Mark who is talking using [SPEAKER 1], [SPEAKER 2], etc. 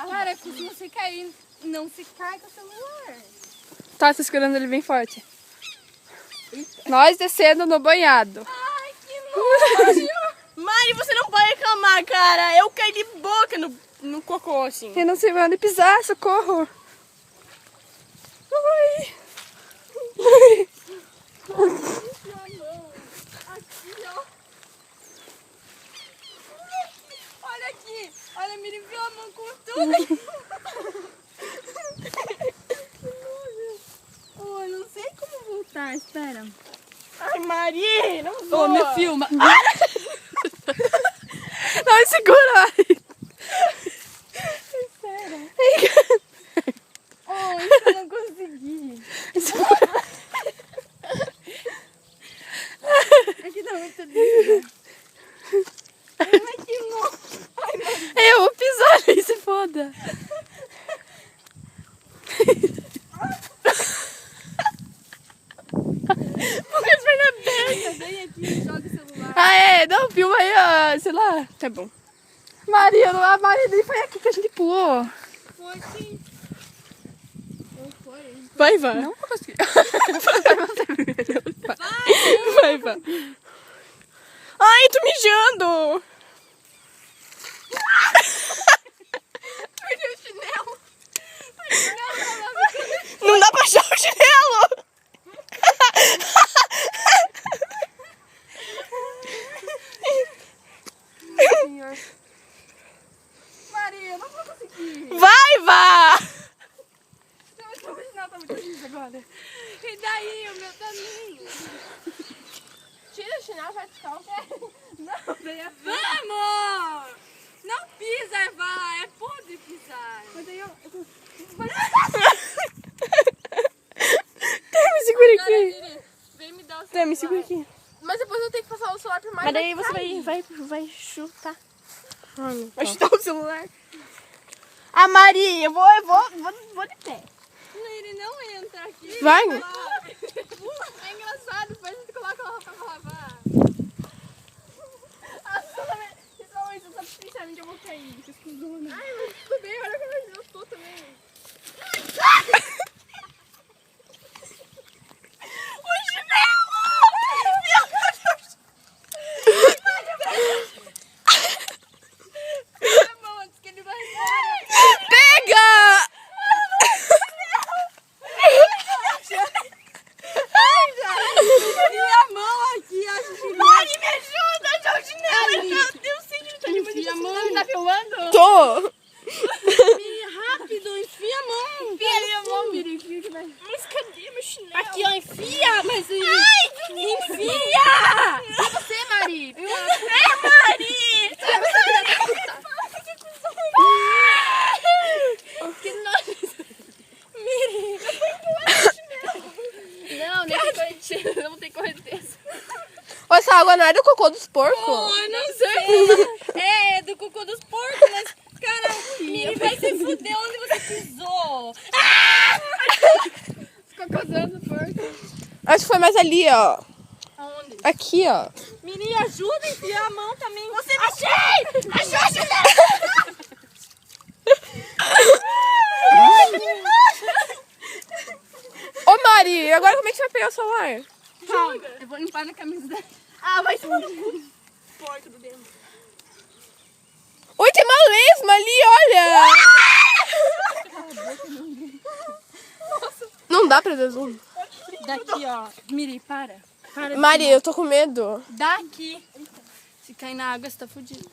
[SPEAKER 1] Cara, costuma se cair. Não se cai com o celular.
[SPEAKER 2] Tá segurando ele bem forte. Nós descendo no banhado.
[SPEAKER 1] Ai, que nojo!
[SPEAKER 3] Mari, você não pode reclamar, cara. Eu caí de boca no cocô, assim.
[SPEAKER 2] Eu não sei onde pisar, socorro. Ai. Ai.
[SPEAKER 1] Aqui, ó. Olha aqui. Olha, me enfiou a mão com tudo. Oh, eu não sei como voltar, espera.
[SPEAKER 3] Ai, Mari, não vou.
[SPEAKER 1] Ô, me filma.
[SPEAKER 2] Não, segura aí.
[SPEAKER 1] Oh, isso eu não consegui. É que tá muito lindo. Ai, que nojo.
[SPEAKER 2] Eu vou pisar ali, se foda.
[SPEAKER 1] Põe as pernas abertas. Vem aqui e joga o celular.
[SPEAKER 2] Ah, é? Não, filma aí, ó, sei lá. Tá bom. Maria, a Maria nem foi aqui que a gente pulou.
[SPEAKER 1] Foi sim. Não foi.
[SPEAKER 3] Vai, vai.
[SPEAKER 2] Não vou conseguir.
[SPEAKER 3] Vai, vai. Ai, tô mijando.
[SPEAKER 1] Perdi o chinelo.
[SPEAKER 3] Não dá pra achar o chinelo.
[SPEAKER 1] Senhor. Maria, eu não vou conseguir.
[SPEAKER 3] Vai, vá.
[SPEAKER 1] Não, o chinelo tá muito lindo agora. E daí, o meu também.
[SPEAKER 3] Tira o chinelo, vai descalçar.
[SPEAKER 1] Não, daí é... Vamos! Não pisa, vai. É podre pisar. Mas daí eu...
[SPEAKER 3] Me segura aqui.
[SPEAKER 1] Vem me dar o
[SPEAKER 3] Tá, me segura aqui.
[SPEAKER 1] Mas depois eu tenho que passar o celular pro Maria.
[SPEAKER 3] Mas daí você vai chutar. Vai chutar o celular. Ah, Mari, eu vou de pé.
[SPEAKER 1] Ele não entra aqui.
[SPEAKER 3] Vai.
[SPEAKER 1] É engraçado, depois a gente coloca a roupa pra lavar. Principalmente essa pincelinha que eu vou cair. Ai, mas tudo bem, olha como eu tô também.
[SPEAKER 3] O chinelo!
[SPEAKER 1] Minha mão antes que ele vai embora.
[SPEAKER 2] Pega!
[SPEAKER 1] Minha mão aqui, acho que...
[SPEAKER 3] Mari, me ajuda, achar o chinelo. Eu sei que ele tá de
[SPEAKER 1] Enfia a mão. Tá filmando?
[SPEAKER 3] Tô.
[SPEAKER 1] Rápido, enfia a mão.
[SPEAKER 3] Enfia a mão.
[SPEAKER 1] Enfia que vai...
[SPEAKER 3] Mas cadê meu chinelo?
[SPEAKER 1] Aqui, ó, enfia, mas... Enfia! É você, Mari.
[SPEAKER 3] Mari!
[SPEAKER 1] Que nojo. Não, não tem correnteza.
[SPEAKER 2] Ô, essa água não é do cocô dos porcos?
[SPEAKER 1] Eu não sei. É do cocô dos porcos, mas, cara, Miri, vai se fuder onde você pisou. Ficou coçando o porco.
[SPEAKER 2] Acho que foi mais ali, ó.
[SPEAKER 1] Aonde?
[SPEAKER 2] Aqui, ó.
[SPEAKER 1] Miri, ajuda a enfiar a mão também. Você
[SPEAKER 3] Achei! Achou o chinelo!
[SPEAKER 2] Ô, Mari, agora como é que você vai pegar o celular?
[SPEAKER 1] Calma, eu vou limpar na camisa dela.
[SPEAKER 3] Ah, vai se porco do dentro.
[SPEAKER 2] Oi, tem uma lesma ali, olha! Não dá pra dar zoom.
[SPEAKER 1] Daqui, ó. Miri, para.
[SPEAKER 2] Mari, eu tô com medo.
[SPEAKER 1] Daqui. Se cair na água, você tá fudido.